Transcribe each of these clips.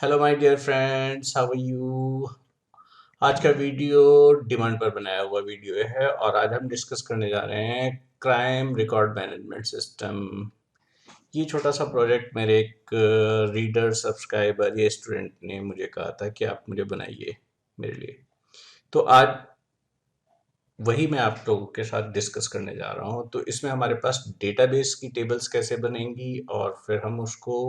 Hello my dear friends, how are you. आज का video demand पर बनाया हुआ वीडियो है और आज हम डिस्कस करने जा रहे हैं क्राइम रिकॉर्ड मैनेजमेंट सिस्टम। ये छोटा सा प्रोजेक्ट मेरे एक रीडर सब्सक्राइबर या स्टूडेंट ने मुझे कहा था कि आप मुझे बनाइए मेरे लिए। तो आज वही मैं आप लोगों के साथ डिस्कस करने जा रहा हूँ। तो इसमें हमारे पास डेटाबेस की टेबल्स कैसे बनेंगी और फिर हम उसको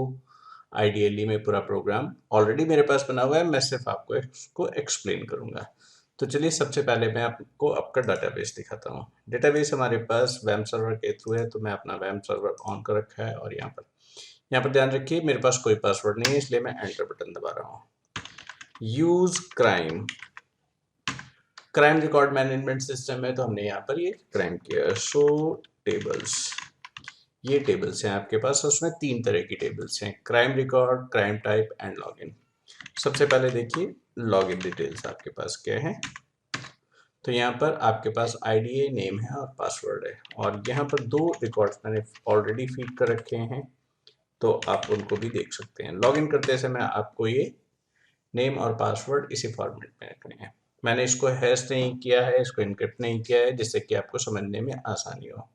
आइडियली में पूरा प्रोग्राम ऑलरेडी मेरे पास बना हुआ है, मैं सिर्फ आपको इसको एक्सप्लेन करूंगा। तो चलिए सबसे पहले मैं आपको आपका डेटाबेस दिखाता हूँ। डेटाबेस हमारे पास वेब सर्वर के थ्रू है, तो मैं अपना वेब सर्वर ऑन कर रखा है और यहाँ पर ध्यान रखिए मेरे पास कोई पासवर्ड नहीं है, इसलिए मैं एंटर बटन दबा रहा हूँ। Use crime record management system है, तो हमने यहाँ पर ये क्राइम किया। शो टेबल्स, ये टेबल्स हैं आपके पास, उसमें तीन तरह की टेबल्स हैं, crime record, crime type and login. सबसे पहले देखिए लॉगिन डिटेल्स आपके पास क्या है। तो यहाँ पर आपके पास आईडी नेम है और पासवर्ड है, और यहाँ पर दो रिकॉर्ड्स मैंने ऑलरेडी फीड कर रखे हैं, तो आप उनको भी देख सकते हैं। लॉगिन करते समय आपको ये नेम और पासवर्ड इसी फॉर्मेट में रखने हैं। मैंने इसको हैश नहीं किया है, इसको इनक्रिप्ट नहीं किया है, जिससे कि आपको समझने में आसानी हो।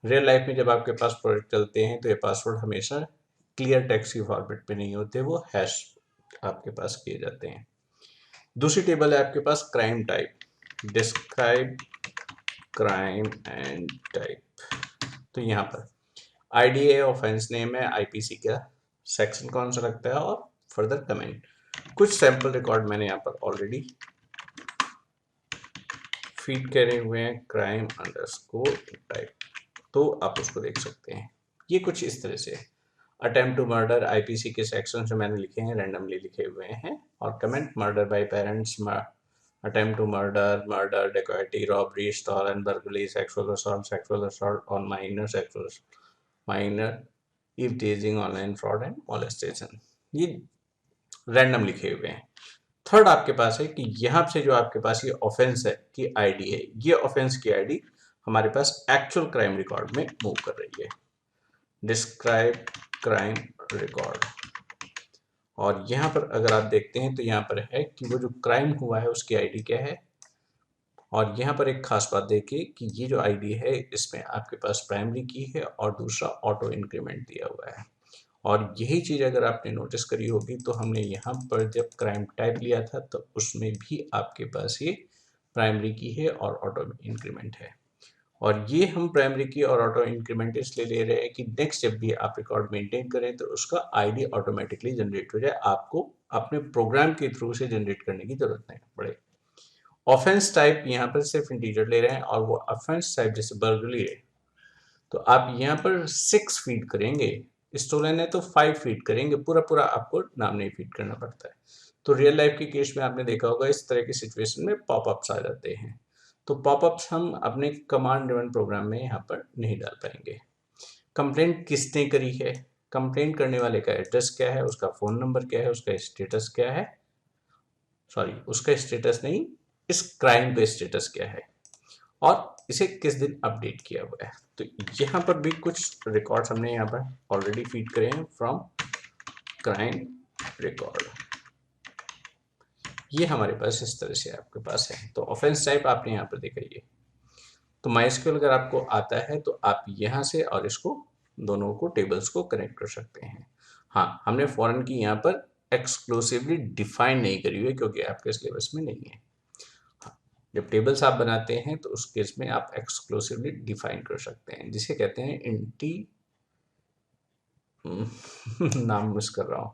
रियल लाइफ में जब आपके पास प्रोडक्ट चलते हैं तो ये पासवर्ड हमेशा क्लियर टेक्स्ट की फॉर्मेट में नहीं होते, वो हैश आपके पास किए जाते हैं। दूसरी टेबल है आपके पास crime type, describe crime and type. तो यहाँ पर आईडीए ऑफेंस नेम है, आईपीसी का सेक्शन कौन सा लगता है और फर्दर कमेंट। कुछ सैंपल रिकॉर्ड मैंने यहाँ पर ऑलरेडी फीड करे हुए हैं, क्राइम अंडरस्कोर टाइप, तो आप उसको देख सकते हैं। ये कुछ इस तरह से अटेम्प्ट टू मर्डर आईपीसी के सेक्शन जो मैंने लिखे हैं रैंडमली लिखे हुए हैं, और commit murder by parents, attempt to murder, murder, dacoity, robbery, stolen, burglary, sexual assault on minor, sexual minor, eve teasing, online fraud and molestation. ये रैंडम लिखे हुए हैं। थर्ड आपके पास है कि यहाँ से जो आपके पास ये ऑफेंस है की आईडी है, ये ऑफेंस की आईडी हमारे पास एक्चुअल क्राइम रिकॉर्ड में मूव कर रही है, डिस्क्राइब क्राइम रिकॉर्ड। और यहाँ पर अगर आप देखते हैं तो यहाँ पर है कि वो जो क्राइम हुआ है उसकी आईडी क्या है। और यहाँ पर एक खास बात देखिए कि ये जो आईडी है इसमें आपके पास प्राइमरी की है और दूसरा ऑटो इंक्रीमेंट दिया हुआ है। और यही चीज़ अगर आपने नोटिस करी होगी तो हमने यहाँ पर जब क्राइम टाइप लिया था तो उसमें भी आपके पास ये प्राइमरी की है और ऑटो इंक्रीमेंट है। और ये हम प्राइमरी की और ऑटो इंक्रीमेंट इसलिए ले रहे हैं कि नेक्स्ट जब भी आप रिकॉर्ड मेंटेन करें तो उसका आईडी ऑटोमेटिकली जनरेट हो जाए, आपको अपने प्रोग्राम के थ्रू से जनरेट करने की जरूरत नहीं पड़े। ऑफेंस टाइप यहाँ पर सिर्फ इंटीजर ले रहे हैं, और वो ऑफेंस टाइप जैसे बर्गलरी है तो आप यहाँ पर 6 फीड करेंगे, स्टोलन है तो 5 फीड करेंगे, पूरा पूरा आपको नाम नहीं फीड करना पड़ता है। तो रियल लाइफ के केस में आपने देखा होगा इस तरह की सिचुएशन में पॉपअप्स आ जाते हैं, तो पॉपअप्स हम अपने कमांड ड्रिवन प्रोग्राम में यहाँ पर नहीं डाल पाएंगे। कंप्लेंट किसने करी है, कंप्लेंट करने वाले का एड्रेस क्या है, उसका फ़ोन नंबर क्या है, उसका स्टेटस क्या है, सॉरी उसका स्टेटस नहीं, इस क्राइम का स्टेटस क्या है, और इसे किस दिन अपडेट किया हुआ है। तो यहाँ पर भी कुछ रिकॉर्ड्स हमने यहाँ पर ऑलरेडी फीड करे हैं फ्रॉम क्राइम रिकॉर्ड। ये हमारे पास इस तरह से आपके पास है। तो ऑफेंस टाइप आपने यहाँ पर देखा, ये तो माइस्क्यूएल अगर आपको आता है तो आप यहाँ से और इसको दोनों को टेबल्स को कनेक्ट कर सकते हैं। हाँ, हमने फॉरेन की यहाँ पर एक्सक्लूसिवली डिफाइन नहीं करी हुई क्योंकि आपके सिलेबस में नहीं है। हाँ, जब टेबल्स आप बनाते हैं तो उस केस में आप एक्सक्लूसिवली डिफाइन कर सकते हैं, जिसे कहते हैं इंटी नाम मिस कर रहा हूँ,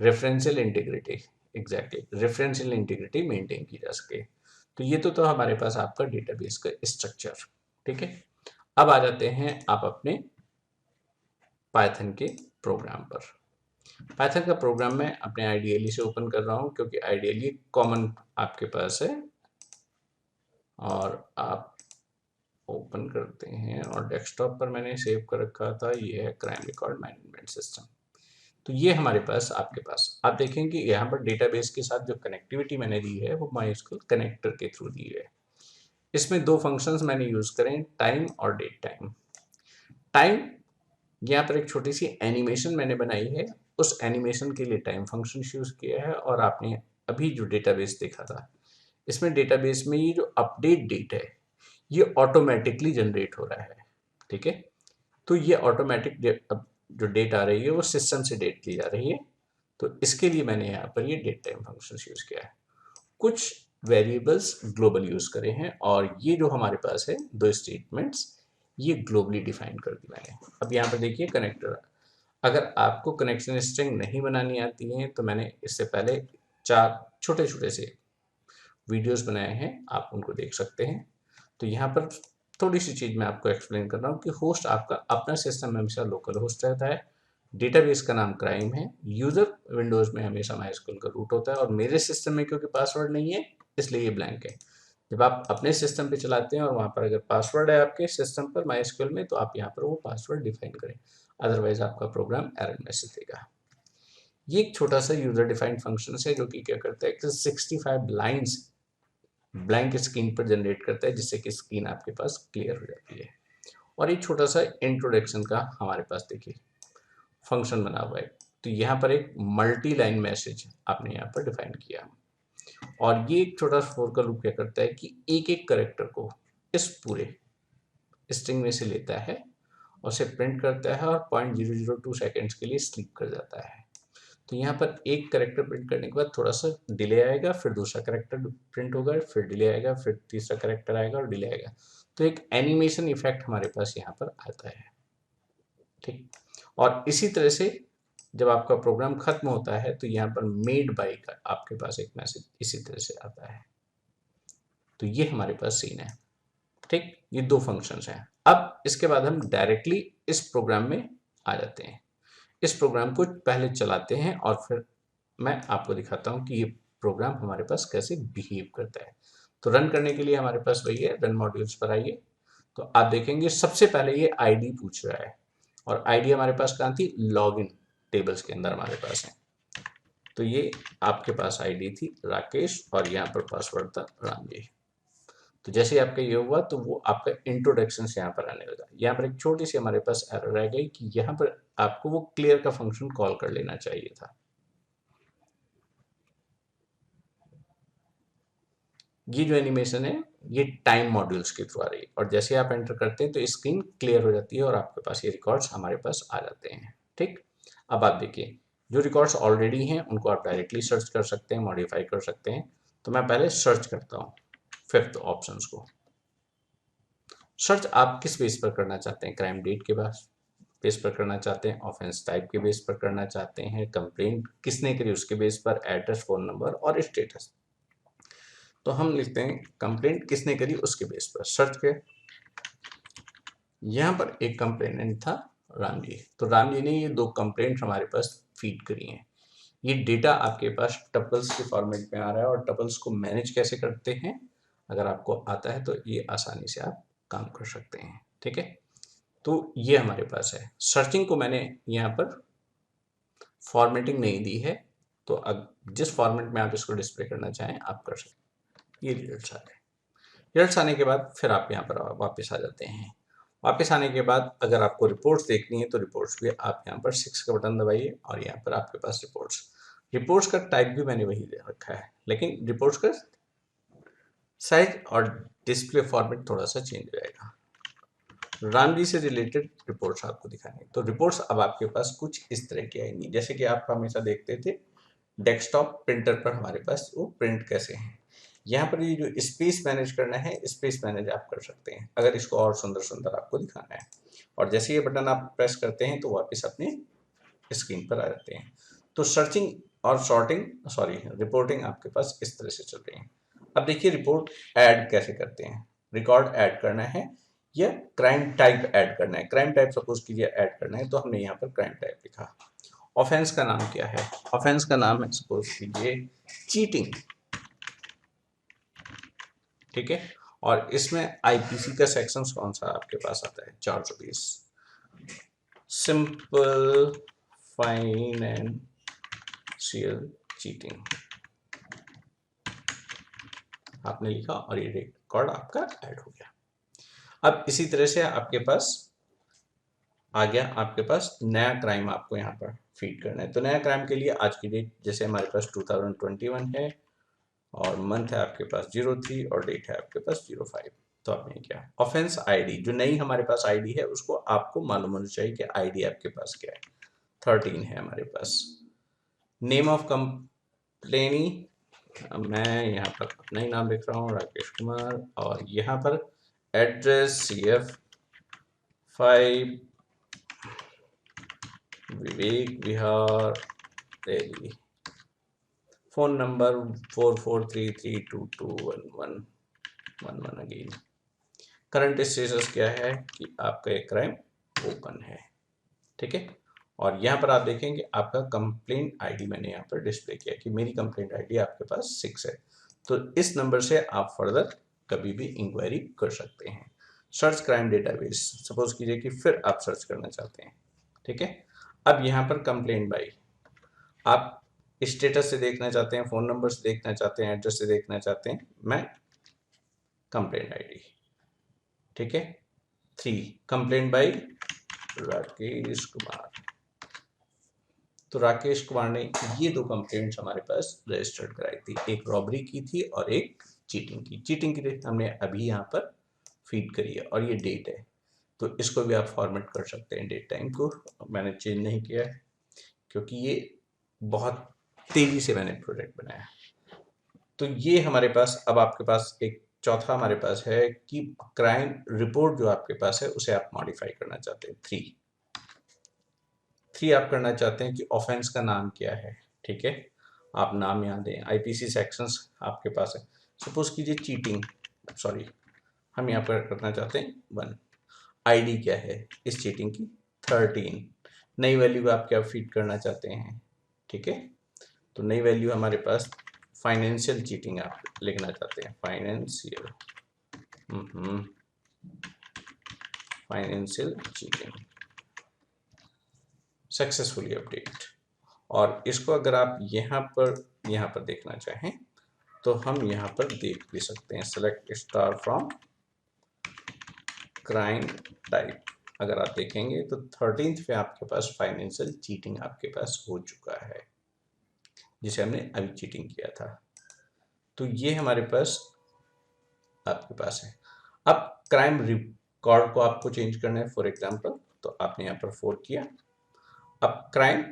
referential integrity. Exactly, referential integrity maintain की जा सके। तो ये तो हमारे पास आपका डेटाबेस का स्ट्रक्चर। ठीक है, अब आ जाते हैं आप अपने पाइथन के प्रोग्राम पर। पाइथन का प्रोग्राम मैं अपने आइडियली से ओपन कर रहा हूँ क्योंकि आइडियली कॉमन आपके पास है, और आप ओपन करते हैं और डेस्कटॉप पर मैंने सेव कर रखा था, ये है क्राइम रिकॉर्ड मैनेजमेंट सिस्टम। तो ये हमारे पास आपके पास आप देखेंगे यहाँ पर डेटाबेस के साथ जो कनेक्टिविटी मैंने दी है वो माइस्क्यूएल कनेक्टर के थ्रू दी है। इसमें दो फंक्शंस मैंने यूज करें, टाइम और डेट टाइम। टाइम, यहाँ पर एक छोटी सी एनिमेशन मैंने बनाई है उस एनिमेशन के लिए टाइम फंक्शन यूज किया है। और आपने अभी जो डेटाबेस देखा था, इसमें डेटाबेस में ये जो अपडेट डेट है ये ऑटोमेटिकली जनरेट हो रहा है। ठीक है, तो ये ऑटोमेटिक जो डेट आ रही है वो सिस्टम से डेट ली जा रही है। तो इसके लिए मैंने यहाँ पर ये डेट टाइम फंक्शन यूज किया है। कुछ वेरिएबल्स ग्लोबल यूज करे हैं और ये जो हमारे पास है दो स्टेटमेंट्स ये ग्लोबली डिफाइन कर दी मैंने। अब यहाँ पर देखिए कनेक्टर, अगर आपको कनेक्शन स्ट्रिंग नहीं बनानी आती है तो मैंने इससे पहले 4 छोटे छोटे से वीडियोस बनाए हैं, आप उनको देख सकते हैं। तो यहाँ पर थोड़ी सी चीज़ मैं आपको एक्सप्लेन कर रहा हूँ कि होस्ट आपका अपना सिस्टम में हमेशा लोकल होस्ट रहता है, डेटाबेस का नाम क्राइम है, यूज़र विंडोज़ में हमेशा माइस्क्यूएल का रूट होता है और मेरे सिस्टम में क्योंकि पासवर्ड नहीं है इसलिए ये ब्लैंक है। जब आप अपने सिस्टम पे चलाते हैं और वहाँ पर अगर पासवर्ड है आपके सिस्टम पर माइस्क्यूएल में तो आप यहाँ पर वो पासवर्ड डिफाइन करें, अदरवाइज आपका प्रोग्राम एरर मैसेज देगा। ये एक छोटा सा यूजर डिफाइंड फंक्शन है जो कि क्या करता है कि 65 लाइंस ब्लैंक स्क्रीन पर जनरेट करता है जिससे कि स्क्रीन आपके पास क्लियर हो जाती है। और एक छोटा सा इंट्रोडक्शन का हमारे पास देखिए फंक्शन बना हुआ है। तो यहाँ पर एक मल्टी लाइन मैसेज आपने यहाँ पर डिफाइन किया और ये एक छोटा सा फॉर का लूप क्या करता है कि एक एक करेक्टर को इस पूरे स्ट्रिंग में से लेता है और उसे प्रिंट करता है और 0.002 सेकेंड्स के लिए स्लीप कर जाता है। तो यहाँ पर एक करेक्टर प्रिंट करने के बाद थोड़ा सा डिले आएगा, फिर दूसरा करेक्टर प्रिंट होगा, फिर डिले आएगा, फिर तीसरा करेक्टर आएगा और डिले आएगा। तो एक एनिमेशन इफेक्ट हमारे पास यहाँ पर आता है। ठीक, और इसी तरह से जब आपका प्रोग्राम खत्म होता है तो यहाँ पर मेड बाय का आपके पास एक मैसेज इसी तरह से आता है। तो ये हमारे पास सीन है। ठीक, ये दो फंक्शंस हैं। अब इसके बाद हम डायरेक्टली इस प्रोग्राम में आ जाते हैं। इस प्रोग्राम को पहले चलाते हैं और फिर मैं आपको दिखाता हूँ कि ये प्रोग्राम हमारे पास कैसे बिहेव करता है। तो रन करने के लिए हमारे पास वही है, रन मॉड्यूल्स पर आइए। तो आप देखेंगे सबसे पहले ये आईडी पूछ रहा है और आईडी हमारे पास कहाँ थी, लॉगिन टेबल्स के अंदर हमारे पास है। तो ये आपके पास आईडी थी राकेश और यहाँ पर पासवर्ड था राम जी। तो जैसे आपका ये हुआ तो वो आपका इंट्रोडक्शन से यहाँ पर आने लगा। यहाँ पर एक छोटी सी हमारे पास एरर रह गई कि यहाँ पर आपको वो क्लियर का फंक्शन कॉल कर लेना चाहिए था। ये जो एनिमेशन है ये टाइम मॉड्यूल्स के थ्रू आ रही है और जैसे आप एंटर करते हैं तो स्क्रीन क्लियर हो जाती है और आपके पास ये रिकॉर्ड्स हमारे पास आ जाते हैं। ठीक, अब आप देखिए जो रिकॉर्ड्स ऑलरेडी हैं उनको आप डायरेक्टली सर्च कर सकते हैं, मॉडिफाई कर सकते हैं। तो मैं पहले सर्च करता हूँ 5th ऑप्शन को। सर्च आप किस बेस पर करना चाहते हैं, क्राइम डेट के बेस पर करना चाहते हैं, ऑफेंस टाइप के बेस पर करना चाहते हैं, कंप्लेंट किसने करी उसके बेस पर, एड्रेस, फोन नंबर और स्टेटस। तो हम लिखते हैं कंप्लेंट किसने करी उसके बेस पर सर्च के। यहाँ पर एक कंप्लेनेंट था राम जी, तो राम जी ने ये 2 कंप्लेंट हमारे पास फीड करी हैं। ये डेटा आपके पास टपल्स के फॉर्मेट में आ रहा है और टपल्स को मैनेज कैसे करते हैं अगर आपको आता है तो ये आसानी से आप काम कर सकते हैं। ठीक है, तो ये हमारे पास है। सर्चिंग को मैंने यहाँ पर फॉर्मेटिंग नहीं दी है, तो अब जिस फॉर्मेट में आप इसको डिस्प्ले करना चाहें आप कर सकते हैं। ये रिजल्ट्स आ गए। रिजल्ट्स आने के बाद फिर आप यहाँ पर वापस आ जाते हैं। वापस आने के बाद अगर आपको रिपोर्ट्स देखनी है तो रिपोर्ट्स भी आप यहाँ पर 6 का बटन दबाइए और यहाँ पर आपके पास रिपोर्ट्स का टाइप भी मैंने वही दे रखा है, लेकिन रिपोर्ट्स का साइज और डिस्प्ले फॉर्मेट थोड़ा सा चेंज हो जाएगा। राम जी से रिलेटेड रिपोर्ट्स आपको दिखाएंगे। तो रिपोर्ट्स अब आपके पास कुछ इस तरह की आएंगी जैसे कि आप हमेशा देखते थे डेस्कटॉप प्रिंटर पर हमारे पास वो प्रिंट कैसे हैं। यहाँ पर ये जो स्पेस मैनेज करना है स्पेस मैनेज आप कर सकते हैं अगर इसको और सुंदर सुंदर आपको दिखाना है। और जैसे ये बटन आप प्रेस करते हैं तो वापस अपने स्क्रीन पर आ जाते हैं। तो सर्चिंग और रिपोर्टिंग आपके पास इस तरह से चल रही है। अब देखिए रिपोर्ट ऐड कैसे करते हैं। रिकॉर्ड ऐड करना है या क्राइम टाइप ऐड करना है। क्राइम टाइप सपोज कीजिए ऐड करना है तो हमने यहाँ पर क्राइम टाइप लिखा। ऑफेंस का नाम क्या है, ऑफेंस का नाम है सपोज कीजिए चीटिंग। ठीक है, और इसमें आईपीसी का सेक्शन कौन सा आपके पास आता है, 420 सिंपल फाइनेंशियल चीटिंग आपने लिखा और ये रिकॉर्ड आपका ऐड हो गया। अब इसी तरह से आपके पास आ गया आपके पास नया क्राइम, आपको यहाँ पर फीड करना है। तो नया क्राइम के लिए आज की डेट जैसे हमारे पास 2021 है और मंथ है आपके पास 03 और डेट है आपके पास 05। तो आपने क्या ऑफेंस आईडी, जो नई हमारे पास आईडी है उसको आपको मालूम होना चाहिए कि आईडी आपके पास क्या है। 13 है हमारे पास। नेम ऑफ कंप्लेनी, मैं यहाँ पर अपना ही नाम लिख रहा हूँ, राकेश कुमार। और यहाँ पर address CF5 Vivek Vihar Delhi. Phone number 4433221111 again. Current status क्या है कि आपका एक क्राइम ओपन है, ठीक है। और यहाँ पर आप देखेंगे आपका कंप्लेंट आईडी मैंने यहाँ पर डिस्प्ले किया कि मेरी कंप्लेंट आईडी आपके पास 6 है। तो इस नंबर से आप फर्दर कभी भी इंक्वायरी कर सकते हैं। सर्च क्राइम डेटाबेस, सपोज कीजिए कि फिर आप सर्च करना चाहते हैं, ठीक है। अब यहाँ पर कंप्लेंट बाई, आप स्टेटस से देखना चाहते हैं, फोन नंबर से देखना चाहते हैं, एड्रेस से देखना चाहते हैं, मैं कंप्लेंट आईडी, ठीक है। 3 कंप्लेंट बाई राकेश कुमार। तो राकेश कुमार ने ये 2 कंप्लेंट्स हमारे पास रजिस्टर्ड कराई थी, एक रॉबरी की थी और एक चीटिंग की। चीटिंग की डेट हमने अभी यहाँ पर फीड करी है और ये डेट है, तो इसको भी आप फॉर्मेट कर सकते हैं। डेट टाइम को मैंने चेंज नहीं किया है क्योंकि ये बहुत तेजी से मैंने प्रोजेक्ट बनाया। तो ये हमारे पास, अब आपके पास एक चौथा हमारे पास है कि क्राइम रिपोर्ट जो आपके पास है उसे आप मॉडिफाई करना चाहते हैं। 3 आप करना चाहते हैं कि ऑफेंस का नाम क्या है, ठीक है। आप नाम यहाँ दें, आईपीसी सेक्शंस आपके पास है। सपोज कीजिए चीटिंग, सॉरी, हम यहाँ पर करना चाहते हैं 1। आईडी क्या है इस चीटिंग की, 13। नई वैल्यू आप क्या फीड करना चाहते हैं, ठीक है। तो नई वैल्यू हमारे पास फाइनेंशियल चीटिंग आप लिखना चाहते हैं, financial financial cheating successfully update. और इसको अगर आप यहाँ पर देखना चाहें तो हम यहाँ पर देख भी सकते हैं, select star from crime type. अगर आप देखेंगे तो 13th पे आपके पास फाइनेंशियल चीटिंग आपके पास हो चुका है, जिसे हमने अभी चीटिंग किया था। तो ये हमारे पास आपके पास है। अब क्राइम रिकॉर्ड को आपको चेंज करना है, फॉर एग्जांपल तो आपने यहाँ पर 4 किया। अब क्राइम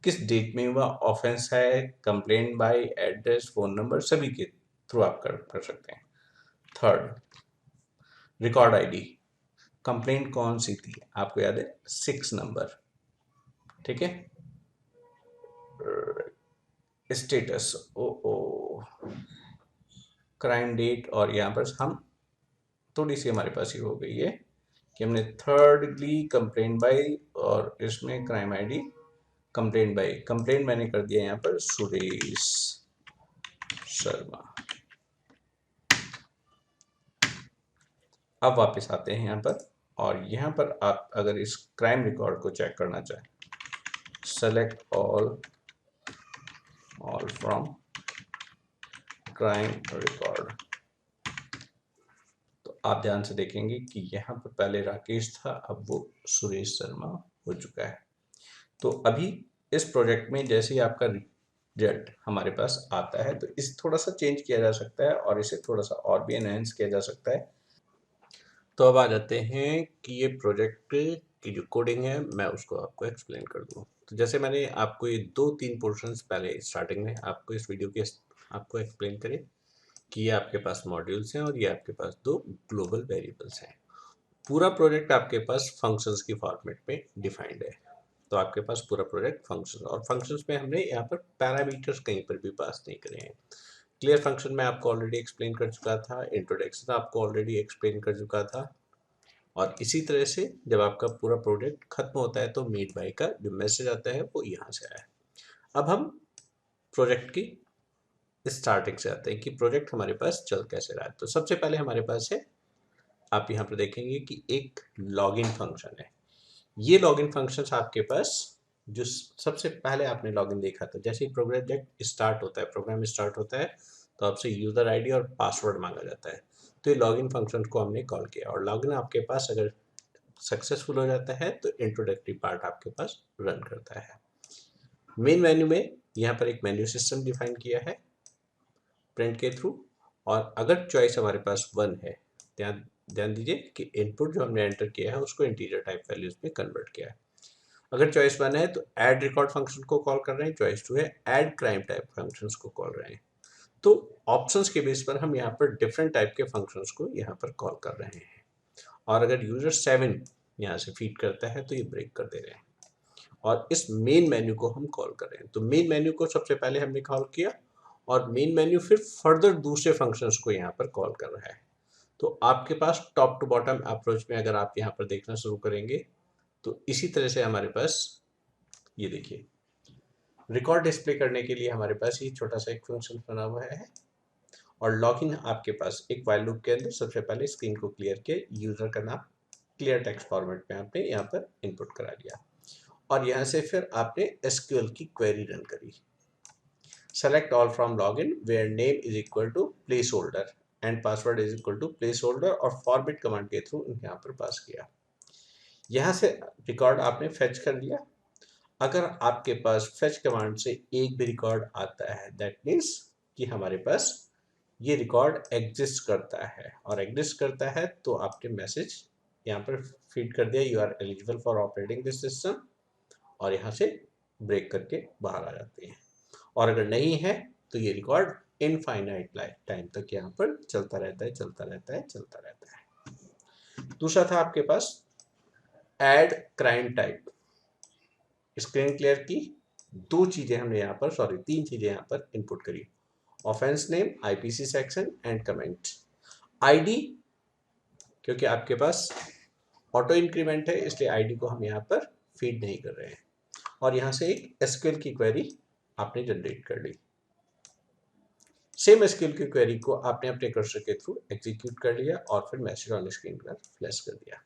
किस डेट में हुआ, ऑफेंस है, complaint by, address, phone number, सभी के थ्रू आप कर सकते हैं। 3rd रिकॉर्ड आईडी, कंप्लेंट कौन सी थी आपको याद है, 6 नंबर, ठीक है। स्टेटस क्राइम डेट, और यहाँ पर हम थोड़ी सी हमारे पास ये हो गई है कि हमने थर्डली कंप्लेंट बाय और इसमें crime ID complaint by, complaint मैंने कर दिया यहाँ पर सुरेश शर्मा। अब वापस आते हैं यहाँ पर, और यहाँ पर आप अगर इस क्राइम रिकॉर्ड को चेक करना चाहें, select all from crime record, तो आप ध्यान से देखेंगे कि यहाँ पर पहले राकेश था, अब वो सुरेश शर्मा हो चुका है। तो अभी इस प्रोजेक्ट में जैसे ही आपका रिजल्ट हमारे पास आता है तो इसे थोड़ा सा चेंज किया जा सकता है और इसे थोड़ा सा और भी एनहेंस किया जा सकता है। तो अब आ जाते हैं कि ये प्रोजेक्ट की जो कोडिंग है मैं उसको आपको एक्सप्लेन कर दूँ। तो जैसे मैंने आपको ये 2-3 पोर्शंस पहले स्टार्टिंग में आपको इस वीडियो के आपको एक्सप्लेन करे कि ये आपके पास मॉड्यूल्स हैं और ये आपके पास 2 ग्लोबल वेरिएबल्स हैं। पूरा प्रोजेक्ट आपके पास फंक्शंस की फॉर्मेट में डिफाइंड है। तो आपके पास पूरा प्रोजेक्ट फंक्शन, और फंक्शंस में हमने यहाँ पर पैरामीटर्स कहीं पर भी पास नहीं करे हैं। क्लियर फंक्शन में आपको ऑलरेडी एक्सप्लेन कर चुका था, इंट्रोडक्शन आपको ऑलरेडी एक्सप्लेन कर चुका था। और इसी तरह से जब आपका पूरा प्रोजेक्ट खत्म होता है तो मेड बाय का जो मैसेज आता है वो यहाँ से आया है। अब हम प्रोजेक्ट की स्टार्टिंग से आते हैं कि प्रोजेक्ट हमारे पास चल कैसे रहा है। तो सबसे पहले हमारे पास है, आप यहाँ पर देखेंगे कि एक लॉगिन फंक्शन है। ये लॉगिन फंक्शंस आपके पास जो सबसे पहले आपने लॉगिन देखा था, जैसे ही प्रोजेक्ट स्टार्ट होता है, प्रोग्राम स्टार्ट होता है तो आपसे यूजर आईडी और पासवर्ड मांगा जाता है। तो ये लॉगिन फंक्शन को हमने कॉल किया, और लॉगिन आपके पास अगर सक्सेसफुल हो जाता है तो इंट्रोडक्टरी पार्ट आपके पास रन करता है। मेन मेन्यू में यहाँ पर एक मेन्यू सिस्टम डिफाइन किया है प्रिंट के थ्रू, और अगर चॉइस हमारे पास 1 है, ध्यान ध्यान दीजिए कि इनपुट जो हमने एंटर किया है उसको इंटीजर टाइप वैल्यूज में कन्वर्ट किया है। अगर चॉइस 1 है तो ऐड रिकॉर्ड फंक्शन को कॉल कर रहे हैं, चॉइस 2 है ऐड क्राइम टाइप फंक्शंस को कॉल रहे हैं। तो ऑप्शंस के बेस पर हम यहाँ पर डिफरेंट टाइप के फंक्शंस को यहाँ पर कॉल कर रहे हैं, और अगर यूजर 7 यहाँ से फीड करता है तो ये ब्रेक कर दे रहे हैं, और इस मेन मेन्यू को हम कॉल कर रहे हैं। तो मेन मेन्यू को सबसे पहले हमने कॉल किया, और मेन मेन्यू फिर फर्दर दूसरे फंक्शंस को यहाँ पर कॉल कर रहा है। तो आपके पास टॉप टू बॉटम अप्रोच में अगर आप यहाँ पर देखना शुरू करेंगे तो इसी तरह से हमारे पास ये देखिए रिकॉर्ड डिस्प्ले करने के लिए हमारे पास ये छोटा सा एक फंक्शन बना हुआ है, और लॉगिन आपके पास एक व्हाइल लूप के अंदर सबसे पहले स्क्रीन को क्लियर किया, यूजर का नाम क्लियर टेक्स्ट फॉर्मेट में आपने यहाँ पर इनपुट करा लिया, और यहाँ से फिर आपने एसक्यूएल की क्वेरी रन करी। Select all from login where name is equal to placeholder and password is equal to placeholder, और फॉरबिट कमांड के थ्रू यहाँ पर पास किया। यहाँ से रिकॉर्ड आपने फेच कर लिया। अगर आपके पास फेच कमांड से एक भी रिकॉर्ड आता है, दैट मीन्स कि हमारे पास ये रिकॉर्ड एग्जिस्ट करता है, और एग्जिस्ट करता है तो आपने मैसेज यहाँ पर फीड कर दिया, you are eligible for operating this system, और यहाँ से ब्रेक करके बाहर आ जाते हैं। और अगर नहीं है तो ये रिकॉर्ड इनफाइनाइट टाइम तक यहाँ पर चलता रहता है, चलता रहता है, चलता रहता है। दूसरा था आपके पास add crime type. Screen clear की, दो चीजें हमने यहाँ पर, सॉरी तीन चीजें यहाँ पर इनपुट करी, offence name, IPC section and comment. ID, क्योंकि आपके पास ऑटो इंक्रीमेंट है इसलिए आईडी को हम यहाँ पर फीड नहीं कर रहे हैं, और यहाँ से एक एसक्यूएल की क्वेरी आपने जनरेट कर ली। सेम एसक्यूएल की क्वेरी को आपने अपने कर्सर के थ्रू एग्जीक्यूट कर लिया, और फिर मैसेज ऑन स्क्रीन पर फ्लैश कर दिया।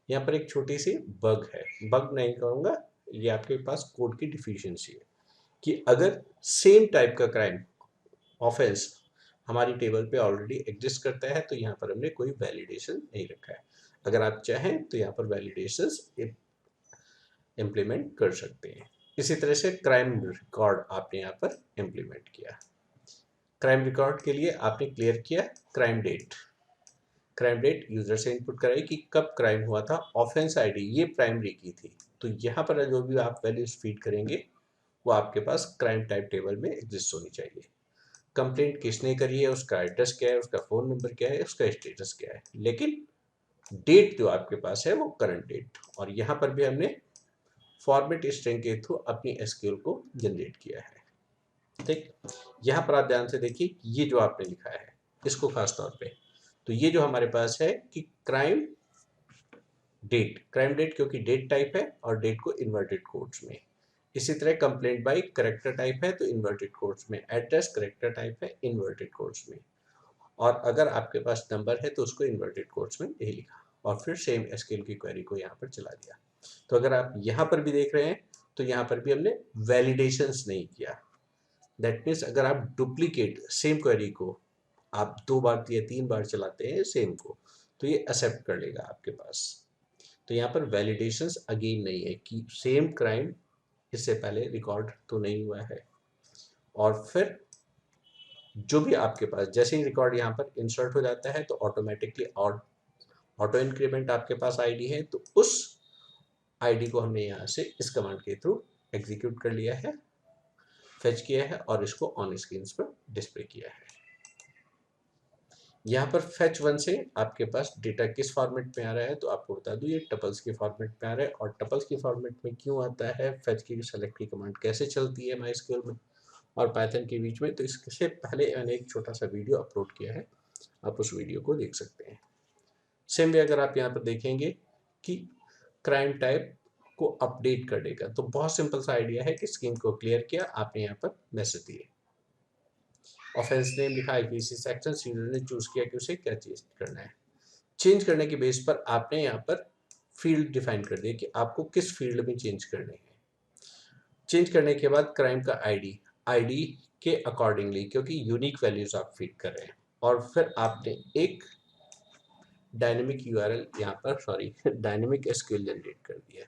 यहाँ पर एक छोटी सी बग है, बग नहीं कहूँगा, ये आपके पास कोड की डिफिशियंसी है, कि अगर सेम टाइप का क्राइम ऑफेंस हमारी टेबल पे ऑलरेडी एग्जिस्ट करता है तो यहाँ पर हमने कोई वैलिडेशन नहीं रखा है। अगर आप चाहें तो यहाँ पर वैलिडेशंस इम्प्लीमेंट कर सकते हैं। इसी तरह से क्राइम रिकॉर्ड आपने यहाँ पर इम्प्लीमेंट किया। क्राइम रिकॉर्ड के लिए आपने क्लियर किया crime date. Crime date user से इनपुट कराई कि कब क्राइम हुआ था, ऑफेंस आईडी ये प्राइमरी की थी, तो यहाँ पर जो भी आप वैल्यूज फीड करेंगे वो आपके पास क्राइम टाइप टेबल में एग्जिस्ट होनी चाहिए। कंप्लेंट किसने करी है, उसका एड्रेस क्या है, उसका फ़ोन नंबर क्या है, उसका स्टेटस क्या है, लेकिन डेट जो आपके पास है वो करंट डेट। और यहाँ पर भी हमने फॉर्मेट स्ट्रिंग के थ्रू अपनी एसक्यूएल को जनरेट किया है। ठीक, यहाँ पर आप ध्यान से देखिए ये जो आपने लिखा है इसको खास तौर पे, तो ये जो हमारे पास है कि क्राइम डेट क्योंकि डेट टाइप है और डेट को इन्वर्टेड कोट्स में। इसी तरह कंप्लेंट बाय करेक्टर टाइप है तो इन्वर्टेड कोट्स में, एड्रेस करेक्टर टाइप है इन्वर्टेड कोट्स में, और अगर आपके पास नंबर है तो उसको इन्वर्टेड कोट्स में नहीं लिखा, और फिर सेम एसक्यूएल की क्वेरी को यहाँ पर चला दिया। तो अगर आप यहाँ पर भी देख रहे हैं तो यहाँ पर भी हमने वैलिडेशंस नहीं किया। दैट मीन्स अगर आप डुप्लीकेट सेम क्वेरी को आप 2 बार या 3 बार चलाते हैं सेम को, तो ये एक्सेप्ट कर लेगा आपके पास। तो यहाँ पर वैलिडेशंस अगेन नहीं है कि सेम क्राइम इससे पहले रिकॉर्ड तो नहीं हुआ है, और फिर जो भी आपके पास जैसे ही रिकॉर्ड यहाँ पर इंसर्ट हो जाता है तो ऑटोमेटिकली ऑटो इंक्रीमेंट आपके पास आईडी है, तो उस आईडी को हमने यहाँ से इस कमांड के थ्रू एग्जीक्यूट कर लिया है, फेच किया है, और इसको ऑन स्क्रीन पर डिस्प्ले किया है। यहाँ पर फेच 1 से आपके पास डेटा किस फॉर्मेट में आ रहा है, तो आपको बता दूं ये टपल्स के फॉर्मेट में आ रहा है, और टपल्स के फॉर्मेट में क्यों आता है, फेच की सेलेक्ट की कमांड कैसे चलती है माइस्क्यूएल में और पाइथन के बीच में, तो इससे पहले मैंने एक छोटा सा वीडियो अपलोड किया है, आप उस वीडियो को देख सकते हैं। सेम वे अगर आप यहाँ पर देखेंगे कि क्राइम टाइप को अपडेट करने का, तो बहुत सिंपल सा आइडिया है कि स्क्रीन को क्लियर किया, आपने यहाँ पर मैसेज दिए, ऑफेंस नेम लिखा, आईपीसी सेक्शन, यूजर ने चूज किया कि उसे क्या चेंज करना है। चेंज करने के बेस पर आपने यहाँ पर फील्ड डिफाइन कर दिया कि आपको किस फील्ड में चेंज करने हैं। चेंज करने के बाद क्राइम का आईडी के अकॉर्डिंगली, क्योंकि यूनिक वैल्यूज आप फीड कर रहे हैं, और फिर आपने एक डायनेमिक यूआरएल यहाँ पर डायनेमिक एसक्यूएल जनरेट कर दिया।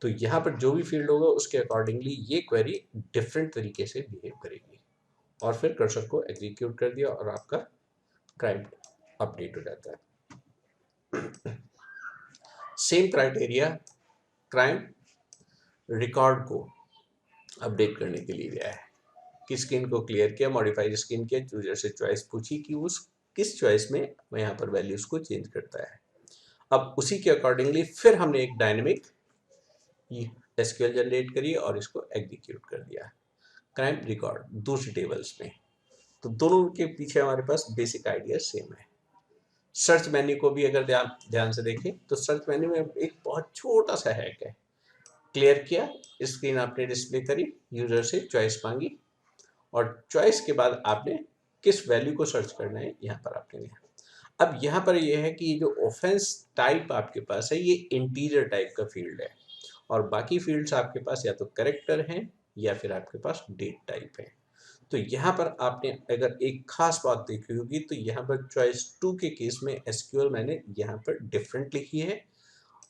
तो यहाँ पर जो भी फील्ड होगा उसके अकॉर्डिंगली ये क्वेरी डिफरेंट तरीके से बिहेव करेगी, और फिर कर्सर को एग्जीक्यूट कर दिया और आपका क्राइम अपडेट हो जाता है। सेम क्राइटेरिया क्राइम रिकॉर्ड को अपडेट करने के लिए दिया है कि स्क्रीन को क्लियर किया, मॉडिफाइड स्क्रीन किया, यूजर से चॉइस पूछी कि उस किस चॉइस में मैं यहाँ पर वैल्यूज को चेंज करता है। अब उसी के अकॉर्डिंगली फिर हमने एक डायनेमिक एसक्यूएल जनरेट करी और इसको एग्जीक्यूट कर दिया क्राइम रिकॉर्ड दूसरी टेबल्स में। तो दोनों के पीछे हमारे पास बेसिक आइडिया सेम है। सर्च मेन्यू को भी अगर ध्यान से देखें तो सर्च मेन्यू में एक बहुत छोटा सा हैक है। क्लियर किया, स्क्रीन आपने डिस्प्ले करी, यूजर से चॉइस मांगी और चॉइस के बाद आपने किस वैल्यू को सर्च करना है यहाँ पर आपने दिया। अब यहाँ पर यह है कि जो ऑफेंस टाइप आपके पास है ये इंटीजर टाइप का फील्ड है और बाकी फील्ड्स आपके पास या तो कैरेक्टर हैं या फिर आपके पास डेट टाइप है। तो यहाँ पर आपने अगर एक खास बात देखी होगी तो यहाँ पर चॉइस 2 के केस में एसक्यूएल मैंने यहाँ पर डिफरेंट लिखी है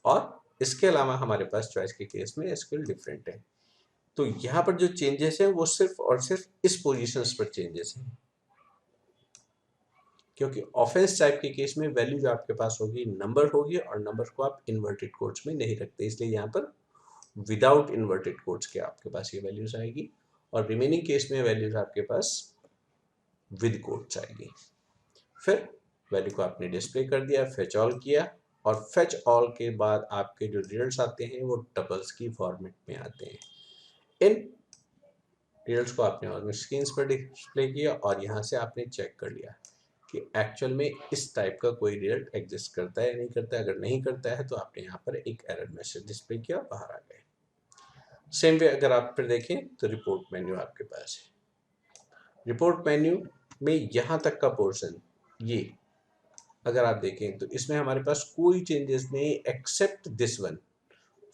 और इसके अलावा हमारे पास चॉइस के केस में एसक्यूएल डिफरेंट है। तो यहाँ पर जो चेंजेस हैं वो सिर्फ और सिर्फ इस पोजीशंस पर चेंजेस हैं, क्योंकि ऑफेंस टाइप के केस में वैल्यू जो आपके पास होगी नंबर होगी और नंबर को आप इन्वर्टेड कोट्स में नहीं रखते, इसलिए यहाँ पर विदाउट इन्वर्टेड कोट्स के आपके पास ये वैल्यूज आएगी और रिमेनिंग केस में वैल्यूज आपके पास विद कोट्स आएगी। फिर वैल्यू को आपने डिस्प्ले कर दिया, फेच ऑल किया और फेच ऑल के बाद आपके जो रिजल्ट्स आते हैं वो टपल्स की फॉर्मेट में आते हैं। इन रिजल्ट्स को आपने और स्क्रीन पर डिस्प्ले किया और यहाँ से आपने चेक कर लिया कि एक्चुअल में इस टाइप का कोई रिजल्ट एग्जिस्ट करता है या नहीं करता है। अगर नहीं करता है तो आपने यहाँ पर एक एरर मैसेज डिस्प्ले किया, बाहर आ गए। सेम वे अगर आप फिर देखें तो रिपोर्ट मेन्यू आपके पास है। रिपोर्ट मेन्यू में यहाँ तक का पोर्शन ये अगर आप देखें तो इसमें हमारे पास कोई चेंजेस नहीं except this one,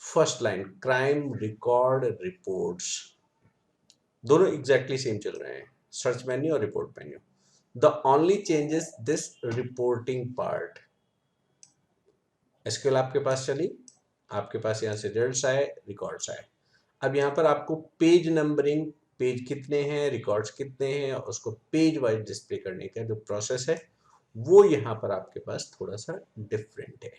first line crime record reports, दोनों एग्जैक्टली सेम चल रहे हैं, सर्च मेन्यू और report menu. The only changes this reporting part. SQL आपके पास चली, आपके पास यहाँ से रिजल्ट्स आए, रिकॉर्ड्स आए। अब यहाँ पर आपको पेज नंबरिंग, पेज कितने हैं, रिकॉर्ड्स कितने हैं, उसको पेज वाइज डिस्प्ले करने का जो प्रोसेस है वो यहाँ पर आपके पास थोड़ा सा डिफरेंट है।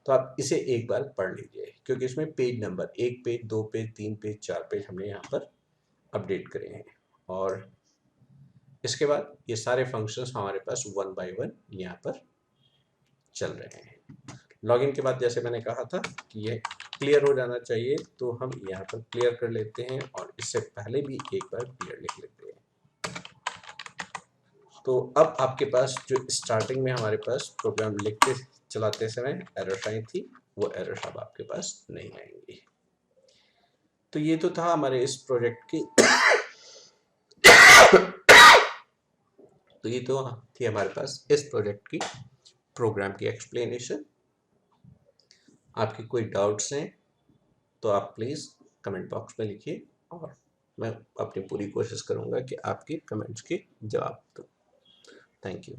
तो आप इसे एक बार पढ़ लीजिए क्योंकि इसमें page number 1 page 2 page 3 page 4 page हमने यहाँ पर अपडेट करे हैं और इसके बाद ये सारे फंक्शंस हमारे पास 1 बाय 1 यहाँ पर चल रहे हैं। लॉगिन के बाद जैसे मैंने कहा था कि ये क्लियर हो जाना चाहिए तो हम यहाँ पर क्लियर कर लेते हैं और इससे पहले भी एक बार क्लियर लिख लेते हैं। तो अब आपके पास जो स्टार्टिंग में हमारे पास प्रोग्राम लिखते चलाते समय एरर्स आई थी वो एरर्स अब आपके पास नहीं आएंगी। तो ये तो था हमारे इस प्रोजेक्ट की तो ये तो थी हमारे पास इस प्रोजेक्ट की प्रोग्राम की एक्सप्लेनेशन। आपके कोई डाउट्स हैं तो आप प्लीज़ कमेंट बॉक्स में लिखिए और मैं अपनी पूरी कोशिश करूंगा कि आपके कमेंट्स के जवाब दूं। Thank you.